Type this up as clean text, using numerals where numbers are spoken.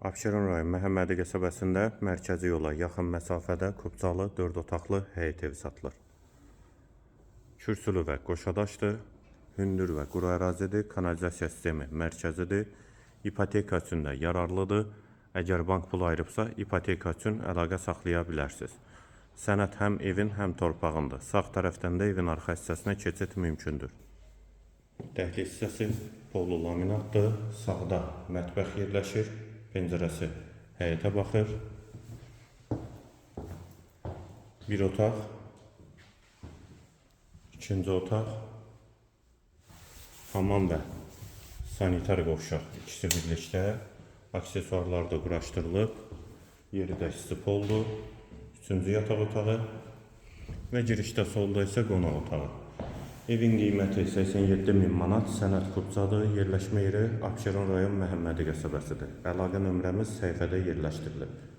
Abşeron rayon Məhəmmədi qəsəbəsində mərkəzi yola yaxın məsafədə Kubcalı 4 otaqlı həyət evi satılır. Kürsülü və qoşadaşdır, hündür və quru ərazidir, kanalizasiya sistemi mərkəzidir, ipoteka üçün də yararlıdır. Əgər bank pul ayırıbsa, ipoteka üçün əlaqə saxlaya bilərsiniz. Sənəd həm evin, həm torpağındır. Sağ tərəfdən də evin arxa hissəsinə keçid mümkündür. Dəhliz hissəsi pollu laminatdır. Sağda mətbəx yerləşir. Pəncərəsi həyətə baxır. Bir otaq, ikinci otaq, hamam və sanitar qovşaq ikisi birlikdə. Aksesuarlar da quraşdırılıb. Yeri də isti poldur. Üçüncü yataq otağı və girişdə solda isə qonaq otağı. Evin qiyməti 87.000 manat, sənəd Kubcadır, yerləşmə yeri Abşeron rayon Məhəmmədi qəsəbəsidir. Əlaqə nömrəmiz səhifədə yerləşdirilib.